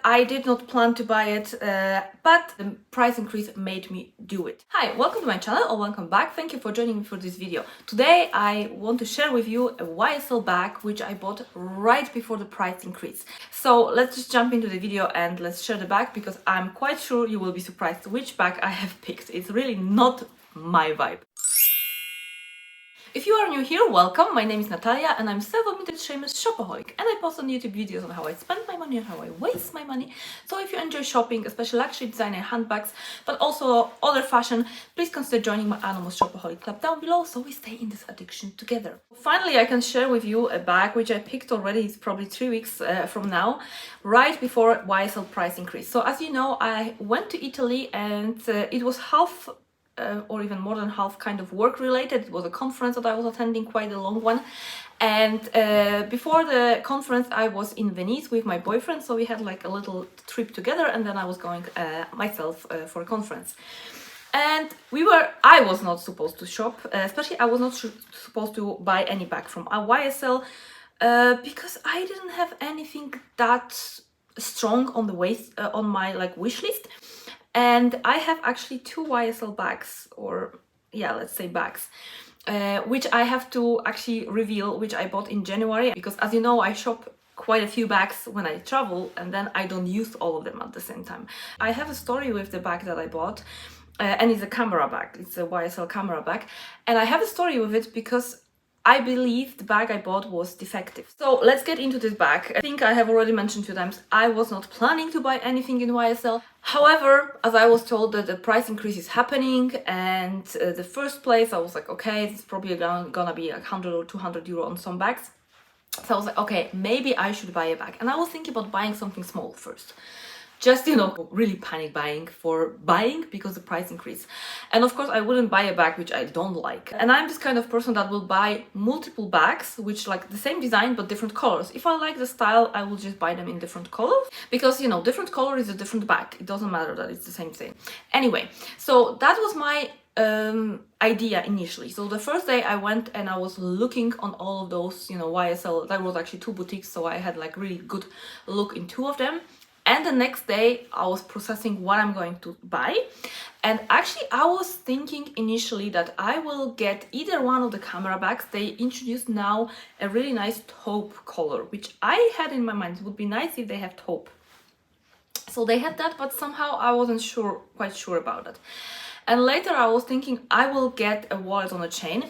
I did not plan to buy it, but the price increase made me do it. Hi, welcome to my channel or welcome back. Thank you for joining me for this video. Today I want to share with you a YSL bag which I bought right before the price increase. So let's just jump into the video and let's share the bag, because I'm quite sure you will be surprised which bag I have picked. It's really not my vibe. If you are new here, welcome. My name is Natalia and I'm self-admitted shameless shopaholic, and I post on YouTube videos on how I spend my money and how I waste my money. So if you enjoy shopping, especially luxury design and handbags, but also other fashion, please consider joining my Anonymous Shopaholic Club down below so we stay in this addiction together. Finally, I can share with you a bag which I picked already. It's probably 3 weeks from now, right before YSL price increase. So as you know, I went to Italy and it was half or even more than half kind of work related. It was a conference that I was attending, quite a long one, and before the conference I was in Venice with my boyfriend, so we had like a little trip together, and then I was going myself for a conference. And I was not supposed to shop, especially I was not supposed to buy any bag from YSL because I didn't have anything that strong on the waist on my like wish list. And I have actually 2 YSL bags, or yeah, let's say bags, which I have to actually reveal, which I bought in January, because as you know, I shop quite a few bags when I travel and then I don't use all of them at the same time. I have a story with the bag that I bought, and it's a camera bag. It's a YSL camera bag, and I have a story with it because I believe the bag I bought was defective. So let's get into this bag. I think I have already mentioned 2 times, I was not planning to buy anything in YSL. However, as I was told that the price increase is happening, and the first place I was like, okay, it's probably gonna be 100 or 200 euro on some bags. So I was like, okay, maybe I should buy a bag. And I was thinking about buying something small first. Just, you know, really panic buying because the price increase. And of course I wouldn't buy a bag which I don't like. And I'm this kind of person that will buy multiple bags which like the same design but different colors. If I like the style, I will just buy them in different colors, because you know, different color is a different bag. It doesn't matter that it's the same thing. Anyway, so that was my idea initially. So the first day I went and I was looking on all of those, you know, YSL. There was actually 2 boutiques, so I had like really good look in 2 of them. And the next day I was processing what I'm going to buy, and actually I was thinking initially that I will get either one of the camera bags. They introduced now a really nice taupe color, which I had in my mind. It would be nice if they have taupe. So they had that, but somehow I wasn't quite sure about it. And later I was thinking I will get a wallet on a chain.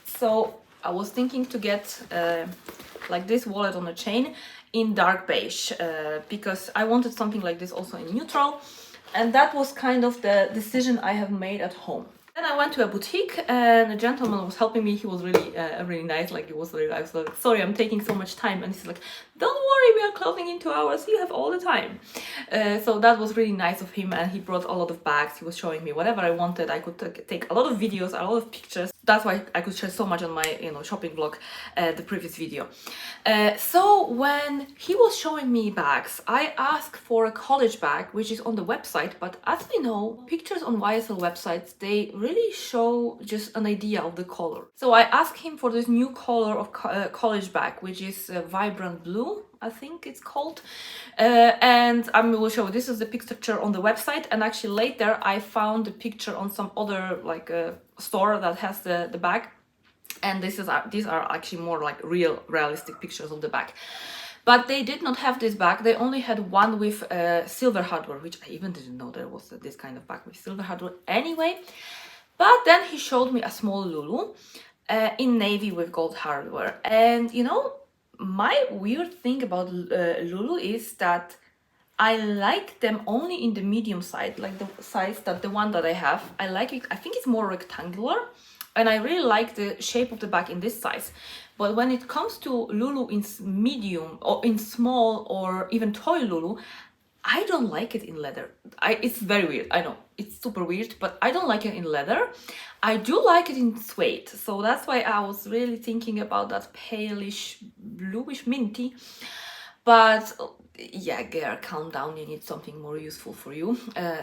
So I was thinking to get like this wallet on a chain in dark beige, because I wanted something like this also in neutral, and that was kind of the decision I have made at home. Then I went to a boutique and a gentleman was helping me. He was really nice. Like, it was really nice. Like, sorry, I'm taking so much time. And he's like, don't worry, we are closing in 2 hours. You have all the time. So that was really nice of him. And he brought a lot of bags. He was showing me whatever I wanted. I could take a lot of videos, a lot of pictures. That's why I could share so much on my, you know, shopping vlog, the previous video. So when he was showing me bags, I asked for a college bag, which is on the website. But as we know, pictures on YSL websites, they really show just an idea of the color. So I asked him for this new color of college bag, which is vibrant blue, I think it's called. And I will show you, this is the picture on the website, and actually later I found the picture on some other like store that has the bag, and these are actually more like realistic pictures of the bag. But they did not have this bag. They only had one with silver hardware, which I even didn't know there was this kind of bag with silver hardware anyway. But then he showed me a small Lulu in navy with gold hardware. And you know, my weird thing about Lulu is that I like them only in the medium size, like the size that the one that I have. I like it. I think it's more rectangular, and I really like the shape of the bag in this size. But when it comes to Lulu in medium or in small or even toy Lulu, I don't like it in leather. It's very weird. I know it's super weird, but I don't like it in leather. I do like it in suede. So that's why I was really thinking about that palish, bluish minty. But yeah, girl, calm down. You need something more useful for you.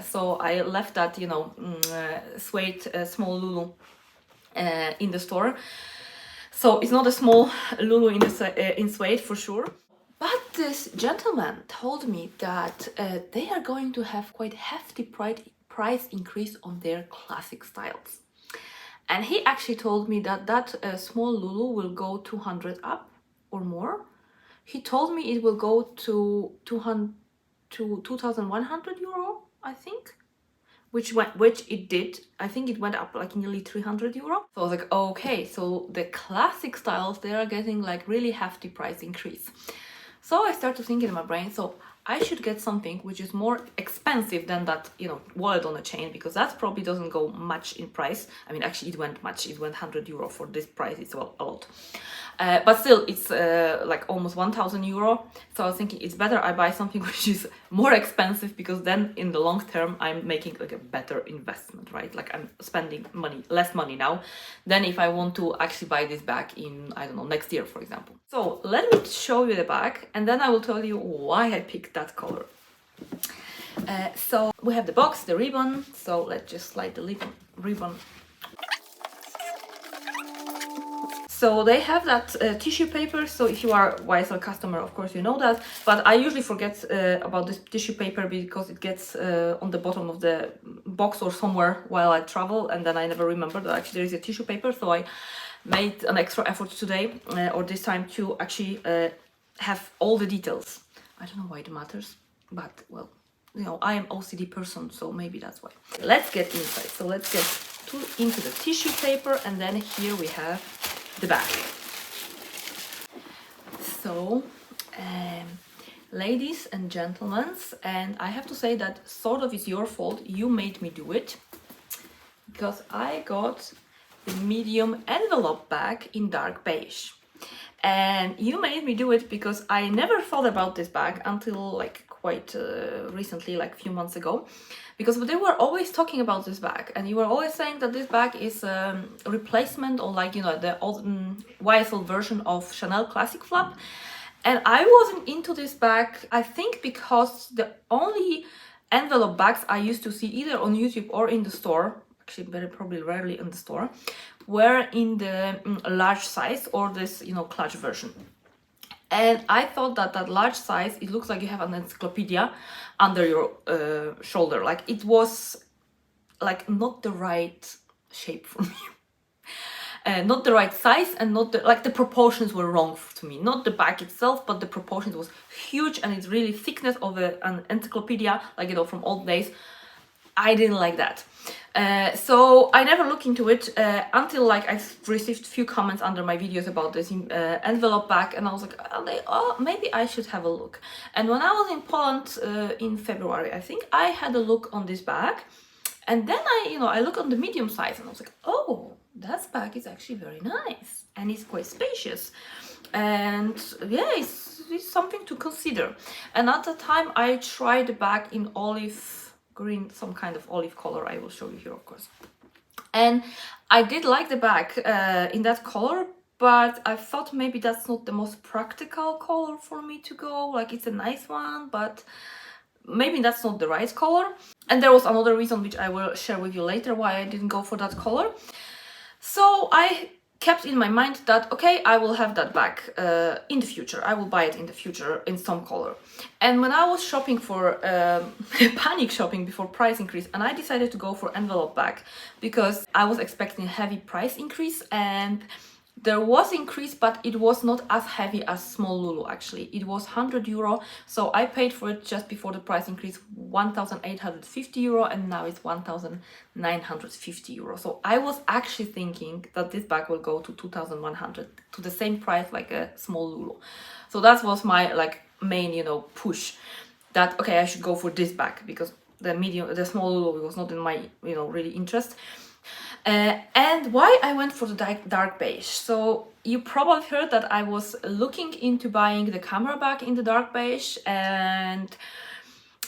So I left that, you know, suede small Lulu in the store. So it's not a small Lulu in suede for sure. But this gentleman told me that they are going to have quite hefty price increase on their classic styles. And he actually told me that small Lulu will go 200 up or more. He told me it will go to 200 to 2,100 euro, I think. Which it did. I think it went up like nearly 300 euro. So I was like, okay, so the classic styles, they are getting like really hefty price increase. So I started thinking in my brain, so I should get something which is more expensive than that, you know, wallet on a chain, because that probably doesn't go much in price. I mean, actually it went much, it went 100 euro for this price, it's a lot. But still, it's like almost 1,000 euro. So I was thinking it's better I buy something which is more expensive, because then in the long term I'm making like a better investment, right? Like I'm spending less money now than if I want to actually buy this bag in, I don't know, next year, for example. So let me show you the bag, and then I will tell you why I picked that color. So we have the box, the ribbon. So let's just slide the ribbon. So they have that tissue paper. So if you are YSL customer, of course you know that. But I usually forget about this tissue paper, because it gets on the bottom of the box or somewhere while I travel, and then I never remember that actually there is a tissue paper. So I made an extra effort today or this time to actually have all the details. I don't know why it matters, but well, you know, I am OCD person, so maybe that's why. Let's get inside. So let's get into the tissue paper, and then here we have the bag. So, ladies and gentlemen, and I have to say that sort of is your fault. You made me do it, because I got the medium envelope bag in dark beige. And you made me do it because I never thought about this bag until like quite recently, like a few months ago, because they were always talking about this bag, and you were always saying that this bag is a replacement, or like, you know, the old YSL version of Chanel Classic Flap. And I wasn't into this bag, I think because the only envelope bags I used to see either on YouTube or in the store, actually very probably rarely in the store, were in the large size or this, you know, clutch version. And I thought that that large size, it looks like you have an encyclopedia under your shoulder. Like it was like not the right shape for me. Not the right size, and not the proportions were wrong to me. Not the bag itself, but the proportions was huge, and it's really thickness of an encyclopedia, like, you know, from old days. I didn't like that. So I never looked into it until like I received a few comments under my videos about this envelope bag, and I was like, oh, maybe I should have a look. And when I was in Poland in February, I think, I had a look on this bag, and then I look on the medium size, and I was like, oh, that bag is actually very nice, and it's quite spacious, and yeah, it's something to consider. And at the time I tried the bag in olive green, some kind of olive color. I will show you here, of course. And I did like the bag in that color, but I thought maybe that's not the most practical color for me to go. Like, it's a nice one, but maybe that's not the right color. And there was another reason which I will share with you later why I didn't go for that color. So I kept in my mind that, okay, I will have that bag in the future. I will buy it in the future in some color. And when I was shopping for panic shopping before price increase, and I decided to go for envelope bag because I was expecting a heavy price increase, and there was increase, but it was not as heavy as small Lulu. Actually, it was 100 euro, so I paid for it just before the price increase 1,850 euro, and now it's 1,950 euro. So I was actually thinking that this bag will go to 2,100, to the same price like a small Lulu. So that was my like main, you know, push, that okay, I should go for this bag, because the small Lulu was not in my, you know, really interest. And why I went for the dark beige. So you probably heard that I was looking into buying the camera bag in the dark beige, and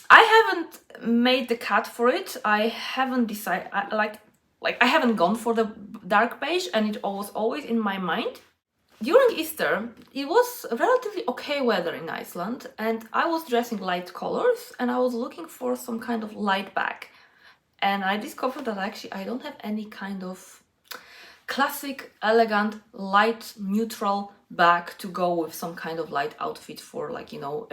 I haven't made the cut for it. I haven't decided, I haven't gone for the dark beige, and it was always in my mind. During Easter, it was relatively okay weather in Iceland, and I was dressing light colors, and I was looking for some kind of light bag. And I discovered that actually I don't have any kind of classic, elegant, light, neutral bag to go with some kind of light outfit for, like, you know,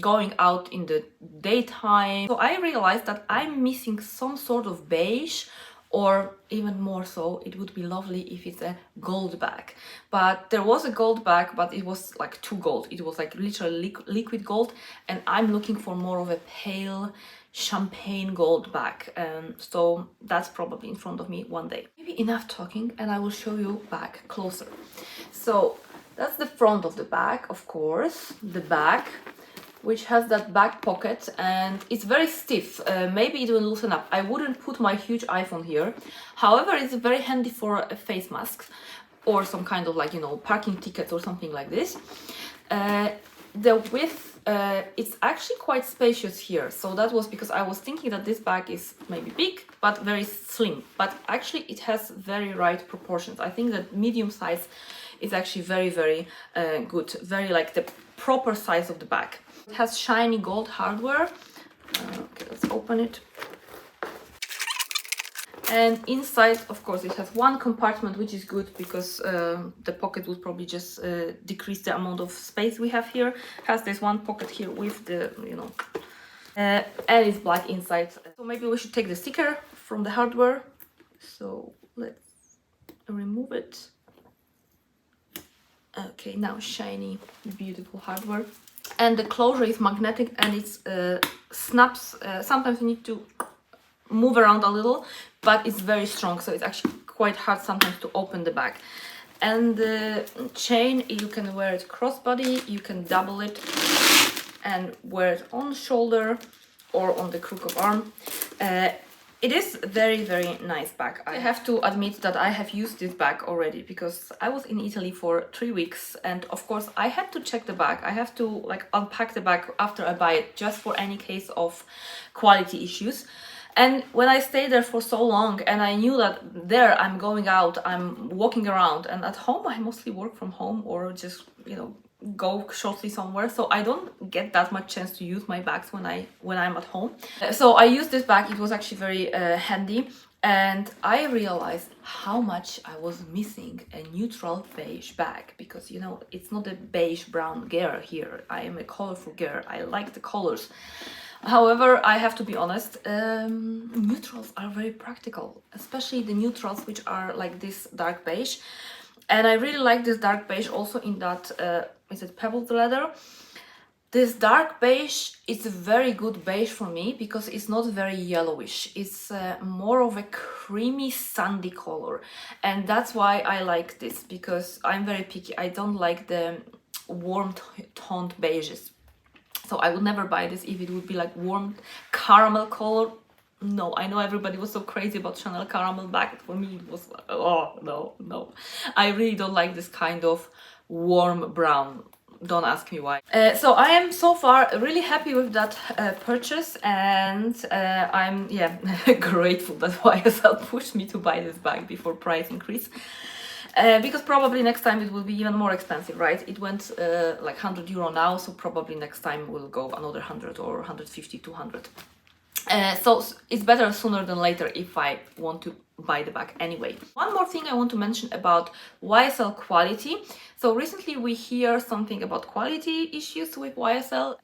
going out in the daytime. So I realized that I'm missing some sort of beige, or even more so, it would be lovely if it's a gold bag. But there was a gold bag, but it was like too gold. It was like literally liquid gold, and I'm looking for more of a pale champagne gold bag. So that's probably in front of me one day. Maybe enough talking, and I will show you back closer. So that's the front of the bag, of course, the back, which has that back pocket, and it's very stiff. Maybe it will loosen up. I wouldn't put my huge iPhone here. However, it's very handy for a face mask or some kind of, like, you know, parking tickets or something like this. The width, it's actually quite spacious here. So that was because I was thinking that this bag is maybe big, but very slim. But actually it has very right proportions. I think that medium size is actually very, very good. Very like the proper size of the bag. It has shiny gold hardware. Okay, let's open it. And inside, of course, it has one compartment, which is good because the pocket would probably just decrease the amount of space we have here. It has this one pocket here with the, you know, and it's black inside. So maybe we should take the sticker from the hardware. So let's remove it. Okay, now shiny, beautiful hardware. And the closure is magnetic, and it snaps. Sometimes you need to move around a little, but it's very strong, so it's actually quite hard sometimes to open the bag. And the chain, you can wear it crossbody, you can double it and wear it on shoulder or on the crook of arm. It is very, very nice bag. I have to admit that I have used this bag already because I was in Italy for 3 weeks, and of course I had to check the bag. I have to like unpack the bag after I buy it, just for any case of quality issues. And when I stayed there for so long, and I knew that there I'm going out, I'm walking around, and at home I mostly work from home or just, you know, go shortly somewhere, so I don't get that much chance to use my bags when I'm at home. So I used this bag. It was actually very handy, and I realized how much I was missing a neutral beige bag, because, you know, it's not a beige brown girl here. I am a colorful girl. I like the colors. However, I have to be honest, neutrals are very practical, especially the neutrals which are like this dark beige. And I really like this dark beige also in that, is it pebbled leather? This dark beige is a very good beige for me because it's not very yellowish. It's more of a creamy sandy color. And that's why I like this, because I'm very picky. I don't like the warm toned beiges. So I would never buy this if it would be like warm caramel color. No, I know everybody was so crazy about Chanel caramel bag, but for me it was like, oh, no. I really don't like this kind of warm brown. Don't ask me why. So I am so far really happy with that purchase, and I'm, yeah, grateful that YSL pushed me to buy this bag before price increase. Because probably next time it will be even more expensive, right? It went like €100 now, so probably next time we'll go another 100 or 150, 200. So it's better sooner than later if I want to buy the bag anyway. One more thing I want to mention about YSL quality. So recently we hear something about quality issues with YSL.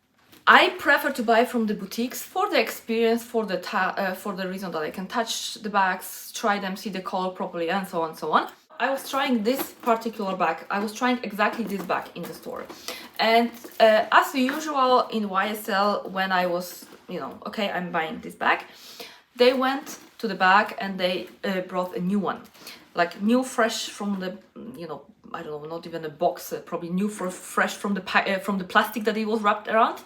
I prefer to buy from the boutiques for the experience, for the reason that I can touch the bags, try them, see the color properly, and so on and so on. I was trying this particular bag. I was trying exactly this bag in the store. And as usual in YSL, when I was, you know, okay, I'm buying this bag, they went to the bag and they brought a new one. Like new, fresh from the, you know, I don't know, not even a box, probably new, fresh from the plastic that it was wrapped around.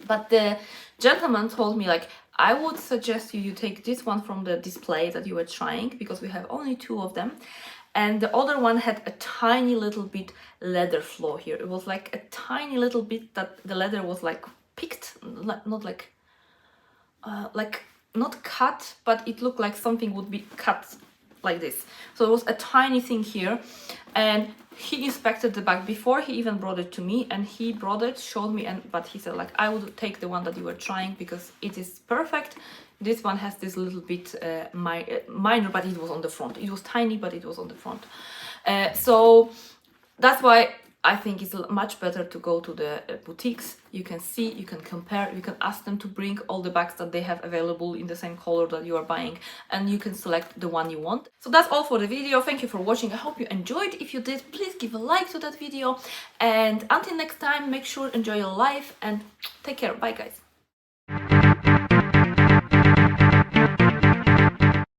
But the gentleman told me, like, I would suggest you take this one from the display that you were trying, because we have only 2 of them. And the other one had a tiny little bit leather flaw here. It was like a tiny little bit that the leather was like picked, not like not cut, but it looked like something would be cut like this. So it was a tiny thing here, and he inspected the bag before he even brought it to me, and he brought it, showed me, and but he said like, I would take the one that you were trying because it is perfect. This one has this little bit minor, but it was on the front. It was tiny, but it was on the front. So that's why I think it's much better to go to the boutiques. You can see, you can compare, you can ask them to bring all the bags that they have available in the same color that you are buying, and you can select the one you want. So that's all for the video. Thank you for watching. I hope you enjoyed. If you did, please give a like to that video. And until next time, make sure enjoy your life and take care. Bye guys.